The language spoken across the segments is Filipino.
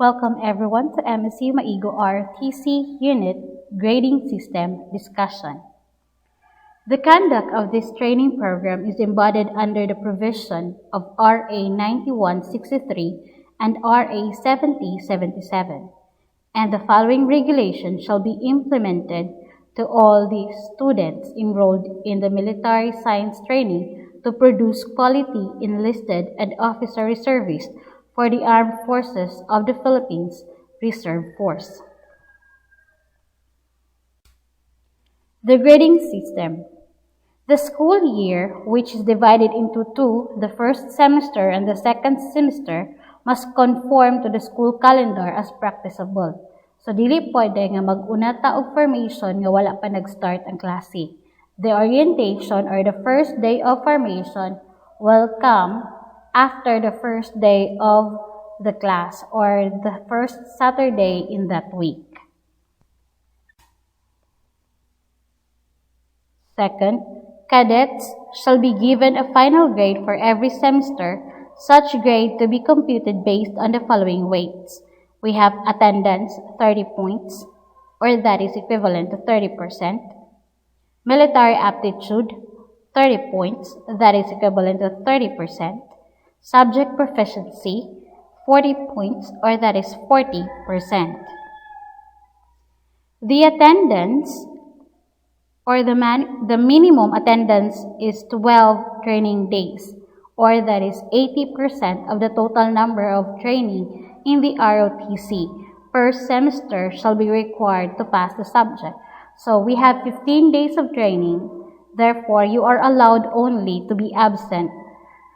Welcome everyone to MSU-Maigo ROTCU Unit Grading System Discussion. The conduct of this training program is embodied under the provision of RA 9163 and RA 7077, and the following regulation shall be implemented to all the students enrolled in the military science training to produce quality enlisted and officer reservists for the Armed Forces of the Philippines Reserve Force. The grading system. The school year, which is divided into two, the first semester and the second semester, must conform to the school calendar as practicable. So, dili pwede nga mag-una ta og formation nga wala pa nag-start ang klase. The orientation or the first day of formation will come after the first day of the class or the first Saturday in that week. Second, cadets shall be given a final grade for every semester, such grade to be computed based on the following weights. We have attendance, 30 points, or that is equivalent to 30%. Military aptitude, 30 points, that is equivalent to 30%. Subject proficiency, 40 points, or that is 40%. The attendance, or the minimum attendance is 12 training days, or that is 80% of the total number of training in the ROTC per semester shall be required to pass the subject. So we have 15 days of training, therefore you are allowed only to be absent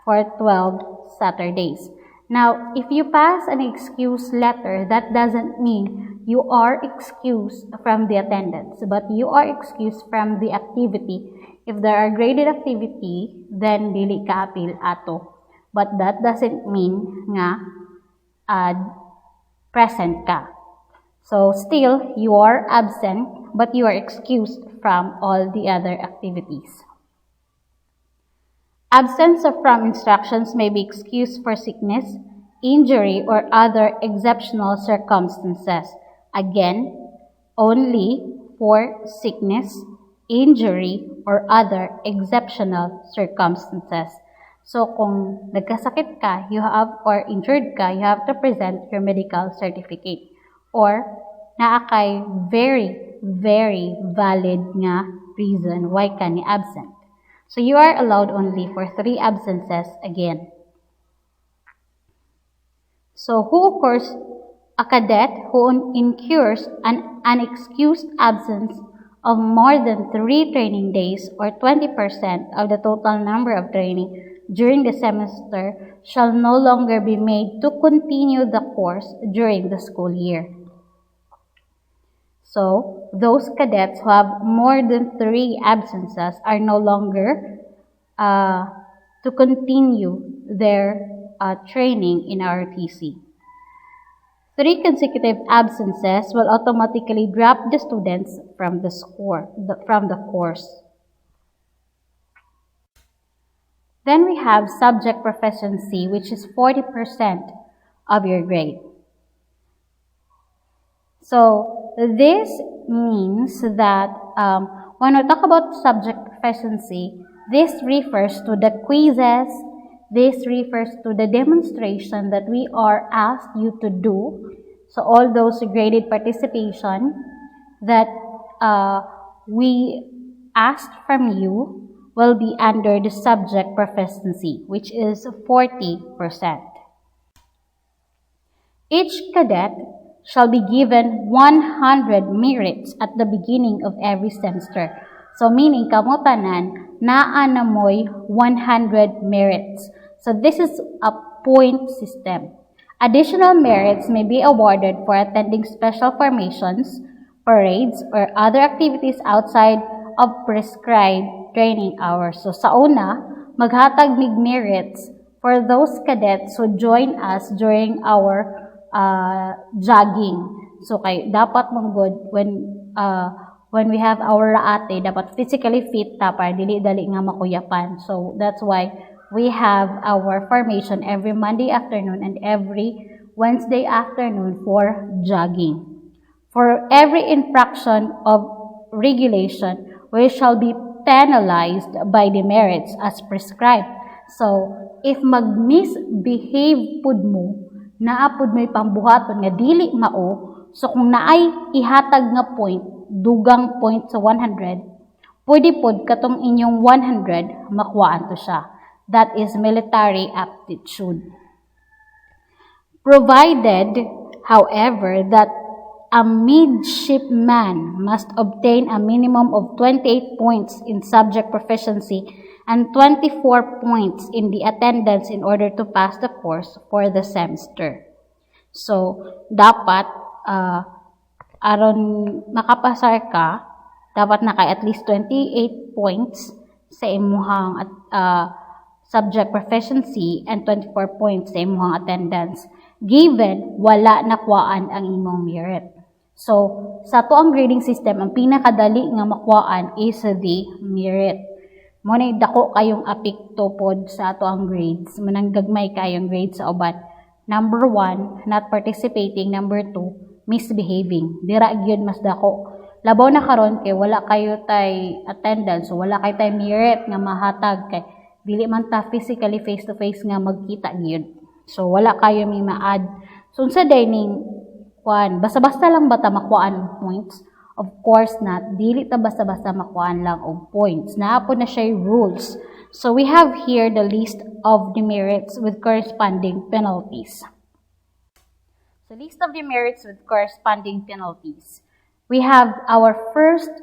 for 12 Saturdays. Now, if you pass an excuse letter, that doesn't mean you are excused from the attendance, but you are excused from the activity. If there are graded activity, then dili ka apil ato. But that doesn't mean nga present ka. So still, you are absent, but you are excused from all the other activities. Absence from instructions may be excused for sickness, injury, or other exceptional circumstances. Again, only for sickness, injury, or other exceptional circumstances. So, kung nagkasakit ka, or injured ka, you have to present your medical certificate. Or, naa kay very, very valid nga reason why ka ni absent. So, you are allowed only for 3 absences again. So, who occurs a cadet who incurs an unexcused absence of more than 3 training days or 20% of the total number of training during the semester shall no longer be made to continue the course during the school year. So, those cadets who have more than 3 absences are no longer to continue their training in ROTC. 3 consecutive absences will automatically drop the students from the course. Then we have subject proficiency, which is 40% of your grade. So this means that when we talk about subject proficiency, this refers to the quizzes, this refers to the demonstration that we are asked you to do. So all those graded participation that we asked from you will be under the subject proficiency, which is 40%. Each cadet shall be given 100 merits at the beginning of every semester. So meaning, kamo tanan, naa na mo'y 100 merits. So this is a point system. Additional merits may be awarded for attending special formations, parades, or other activities outside of prescribed training hours. So sa una, maghatag mig merits for those cadets who join us during our jogging. So kay dapat mong good when we have our raate, dapat physically fit ta para dili-dali nga makuyapan. So that's why we have our formation every Monday afternoon and every Wednesday afternoon for jogging. For every infraction of regulation, we shall be penalized by demerits as prescribed. So, if mag-misbehave pud mo, naapod mo'y pambuhaton nga dili mao, so kung naay ihatag nga point, dugang point sa 100, pwede pod katong inyong 100 makuhaan to siya. That is military aptitude. Provided, however, that a midshipman must obtain a minimum of 28 points in subject proficiency and 24 points in the attendance in order to pass the course for the semester. So, dapat, aron makapasar ka, dapat na kay at least 28 points sa imuhang subject proficiency and 24 points sa imuhang attendance, given wala nakuhaan ang imong merit. So, sa to ang grading system, ang pinakadali nga makuhaan is the merit. Muna dako kayong apikto pod sa ato ang grades. Mananggagmay kayong grades sa uban. Number 1, not participating. Number 2, misbehaving. Dira gyud mas dako. Labaw na karon kay wala kayo tay attendance, so wala kayo tay merit nga mahatag kay dili man ta physically face to face nga magkita gyud. So wala kayo may ma-add. So sa dining basta-basta lang ba ta makuhaan points? Of course not. Dili ta basta-basta makuhaan lang og points. Naapod na siya rules. So we have here the list of demerits with corresponding penalties. So list of demerits with corresponding penalties. We have our first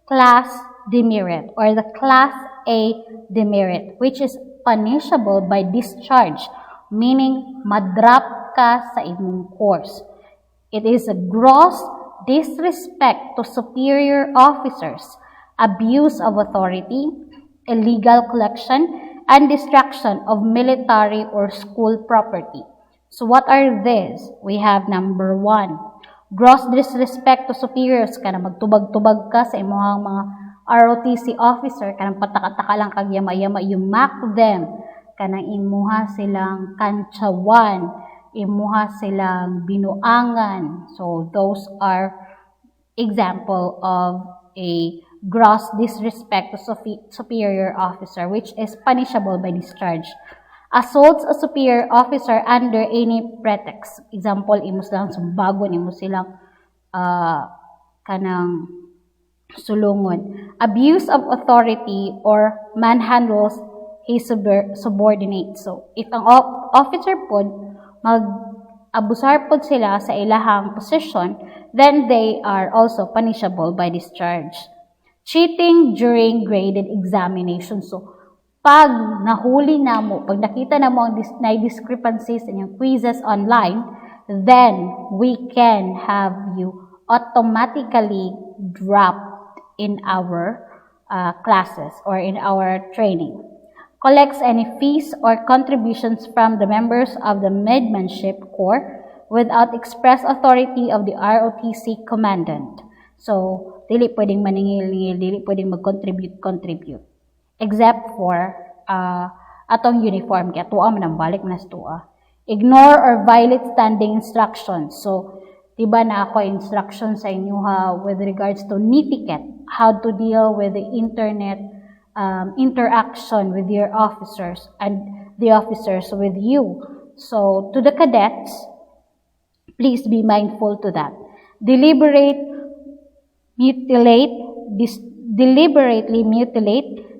class demerit or the class A demerit, which is punishable by discharge, meaning madrop ka sa imong course. It is a gross disrespect to superior officers, abuse of authority, illegal collection, and destruction of military or school property. So what are these? We have number 1, gross disrespect to superiors, kana magtubag-tubag ka sa imong mga ROTC officer, kanang pataka-taka lang kag yama-yama, you mock them, kanang imuha silang kantsawan, imuha silang binuangan. So those are example of a gross disrespect to superior officer, which is punishable by discharge. Assaults a superior officer under any pretext. Example, imo silang sumbagon, imo silang kanang sulungon. Abuse of authority or manhandles his subordinate. So, if ang officer po mag-abusar po sila sa ilahang position, then they are also punishable by discharge. Cheating during graded examination. So, pag nahuli na mo, pag nakita na mo ang discrepancies in yung quizzes online, then we can have you automatically dropped in our classes or in our training. Collects any fees or contributions from the members of the Midmanship Corps without express authority of the ROTC Commandant. So, dili pwedeng maningil-ngil, dili pwedeng mag-contribute. Except for atong uniform, kaya tuwa man ang balik na tuwa. Ignore or violate standing instructions. So, diba na ako instructions sa inyo with regards to netiquette, how to deal with the internet interaction with your officers and the officers with you. So, to the cadets, please be mindful to that. Deliberately mutilate,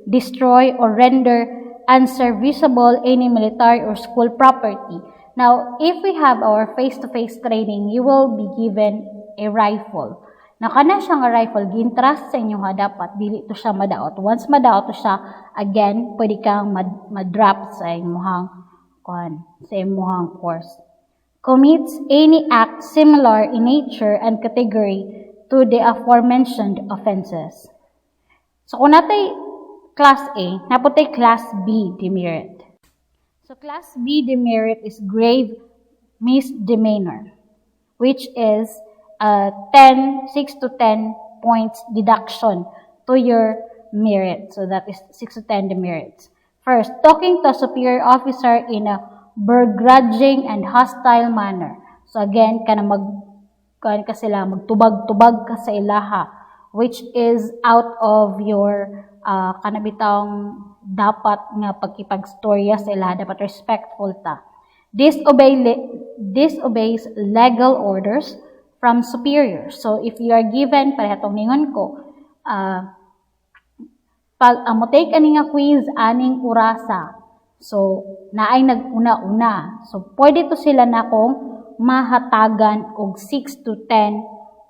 destroy, or render unserviceable any military or school property. Now, if we have our face-to-face training, you will be given a rifle. Na kana siya nga rifle, gintras sa inyo dapat, dili to siya madaot. Once madaot to siya, again, pwede kang madrop sa imuhang course. Commits any act similar in nature and category to the aforementioned offenses. So, kung natay Class A, naputay Class B demerit. So, Class B demerit is grave misdemeanor, which is 6 to 10 points deduction to your merit. So that is 6 to 10 demerits. First, talking to a superior officer in a begrudging and hostile manner. So again, kan ka sila magtubag-tubag ka sa ilaha, which is out of your kanabitang dapat nga pagkipagstorya sa ilaha, dapat respectful ta. Disobeys legal orders from superiors. So if you are given, parehatong ningon ko, pag mo take ani nga quiz aning orasa, so naay nag-una-una, so pwede to sila na kung mahatagan og 6 to 10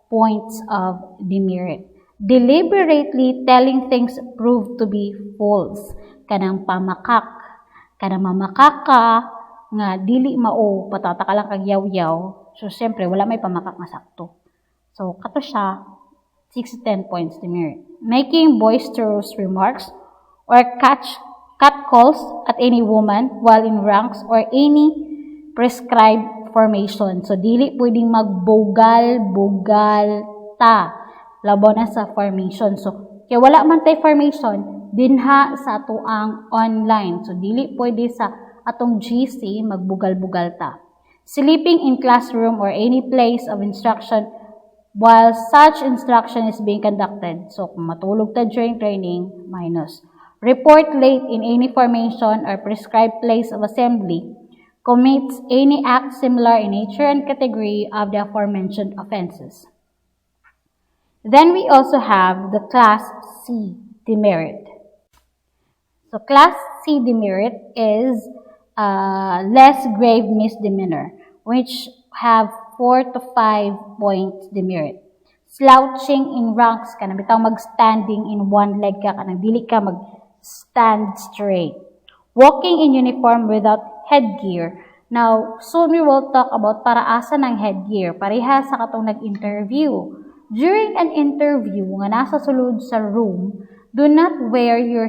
points of demerit. Deliberately telling things proved to be false. Kanang pamakak, kanang mamakaka nga dili mao, patata ka lang kag yaw-yaw. So siyempre wala may pamakak nga sakto. So kato siya 6 to 10 points demerit. Making boisterous remarks or catcalls at any woman while in ranks or any prescribed formation. So, dili pwedeng magbugal-bugal ta. Labaw na sa formation. So, kaya wala man tayo formation, dinha sa ato ang online. So, dili pwede sa atong GC magbugal-bugal ta. Sleeping in classroom or any place of instruction while such instruction is being conducted. So, kung matulog ta during training, minus. Report late in any formation or prescribed place of assembly. Commits any act similar in nature and category of the aforementioned offenses. Then we also have the Class C demerit. So Class C demerit is less grave misdemeanor, which have 4 to 5 points demerit. Slouching in ranks, kanang bitaw mag-standing in one leg ka, kanang dili ka mag-stand straight. Walking in uniform without headgear. Now, soon we will talk about paraasa ng headgear. Pareha sa katong nag-interview. During an interview nga nasa sulod sa room, do not wear your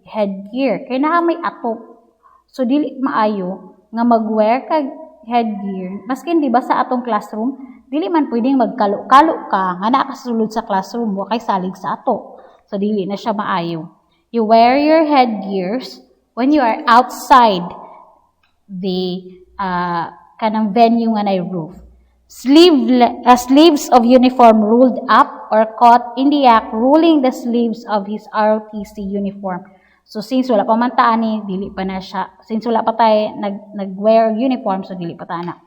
headgear. Kaya na may atop. So, dili maayo nga mag-wear kag headgear. Maskin di ba sa atong classroom, dili man pwedeng magkalo-kalo ka nga nakasulod sa classroom wa kay salig sa ato. So, dili na siya maayo. You wear your headgears when you are outside the kanang venue nga na roof. Sleeves of uniform rolled up or caught in the act rolling the sleeves of his ROTC uniform. So since wala pa man taani, dili pa na siya. Since wala pa tayo nag-wear uniform, so dili pa ta na.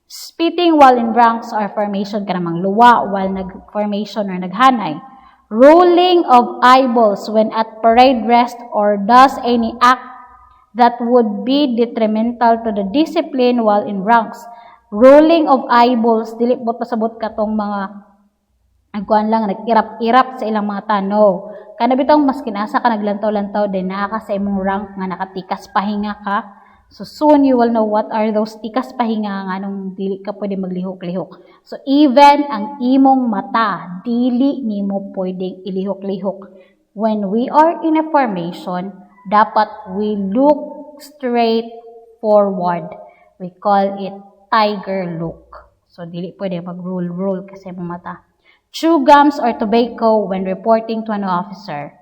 Spitting while in ranks or formation, kanamang luwa while nag-formation or naghanay. Rolling of eyeballs when at parade rest or does any act that would be detrimental to the discipline while in ranks. Rolling of eyeballs, dili bot pasabot katong mga nagkuan lang, nag-irap-irap sa ilang mga tanaw. Kana bitong mas kinasa ka naglantaw-lantaw din naa ka sa imong rank nga nakatikas pahinga ka. So soon you will know what are those tikas pahinga nga nung dili ka pwede maglihok-lihok. So even ang imong mata, dili nimo pwedeng ilihok-lihok. When we are in a formation, dapat we look straight forward. We call it tiger look. So, dili pwede mag-roll kasi mong mata. Chew gums or tobacco when reporting to an officer.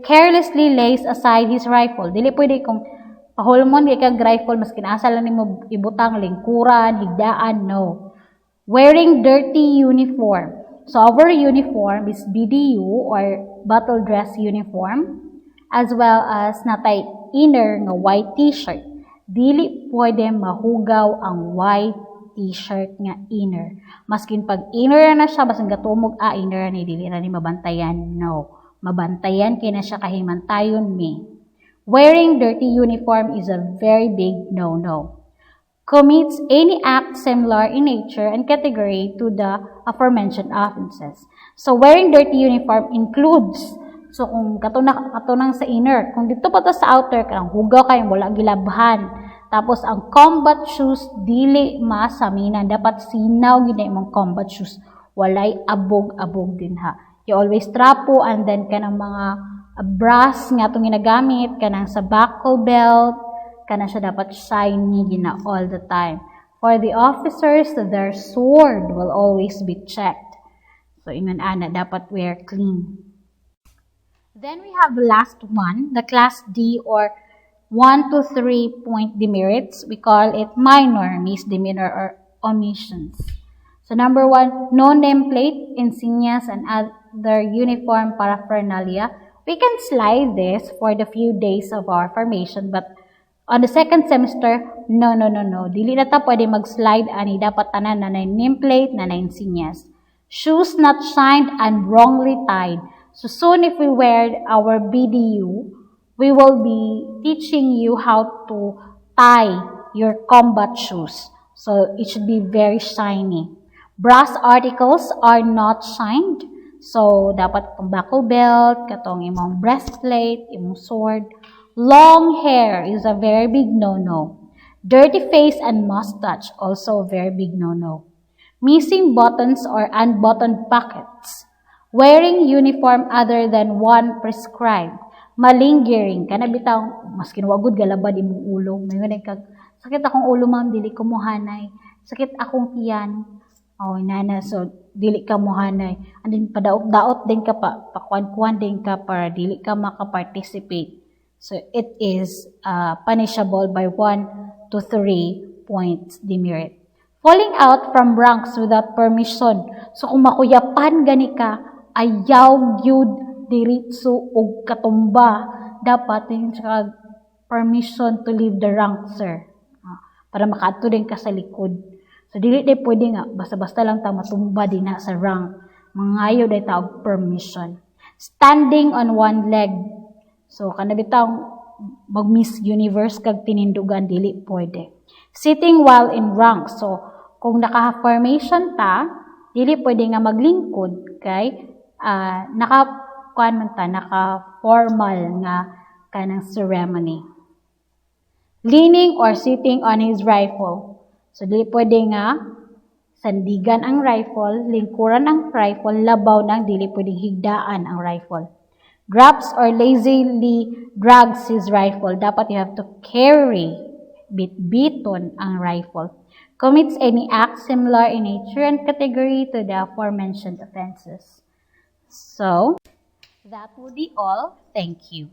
Carelessly lays aside his rifle. Dili pwede kung pahulmon kay kag rifle, mas kinasa lang nimo ibutang lingkuran, higdaan, no. Wearing dirty uniform. So, our uniform is BDU or battle dress uniform, as well as natay inner nga white t-shirt. Dili pwede mahugaw ang white t-shirt nga inner. Maskin pag inner na siya, basang gatumog, inner ni dili na ni mabantayan. No. Mabantayan kaya na siya kahimantayon mi. Wearing dirty uniform is a very big no-no. Commits any act similar in nature and category to the aforementioned offenses. So, wearing dirty uniform includes, so kung katunang sa inner, kung dito pa to sa outer, kang hugaw kayo, wala gilabhan. Tapos, ang combat shoes, dili masaminan. Dapat sinaw gina imong combat shoes. Walay abog-abog din ha. You always trapo, and then kanang mga brass nga itong ginagamit, kanang sa buckle belt, kanang siya dapat shiny gina all the time. For the officers, their sword will always be checked. So, ingon ana, dapat wear clean. Then we have the last one, the Class D or 1 to 3 point demerits. We call it minor misdemeanor or omissions. So number 1, no nameplate, insignias, and other uniform paraphernalia. We can slide this for the few days of our formation, but on the second semester, no. Dili na ta pwede mag-slide ani dapat tanan na nameplate na insignias. Shoes not shined and wrongly tied. So soon if we wear our BDU, we will be teaching you how to tie your combat shoes. So it should be very shiny. Brass articles are not shined. So, dapat itong buckle belt, katong imong breastplate, imong sword. Long hair is a very big no-no. Dirty face and mustache, also a very big no-no. Missing buttons or unbuttoned pockets. Wearing uniform other than one prescribed. Malingering. Kana bitaw, mas kinuwagod galabad imong ulo. Mayroon kag, sakit akong ulo ma'am, dili ko muhanay. Sakit akong tiyan. Oh, nana, so dili ka muhanay. And then padaot-daot din ka pa, pakuan-kuan din ka para dili ka makaparticipate. So it is punishable by 1 to 3 points demerit. Falling out from ranks without permission. So kung makuyapan gani ka, ayaw gyud diritso og katumba, dapat din sa permission to leave the rank, sir. Para makaadto din ka sa likod. So, dili day pwede nga, basta-basta lang ta matumba din na sa rank. Mangayo day ta og permission. Standing on one leg. So, kanabitaw mag-Miss Universe kag tinindugan, dili pwede. Sitting while in rank. So, kung naka-formation ta, dili pwede nga maglingkod kay naka-formal nga kanang ceremony. Leaning or sitting on his rifle. So, di pwede nga, sandigan ang rifle, lingkuran ang rifle, labaw nang dili pwedeng higdaan ang rifle. Grabs or lazily drags his rifle. Dapat you have to carry, bit-biton ang rifle. Commits any act similar in nature and category to the aforementioned offenses. So, that would be all. Thank you.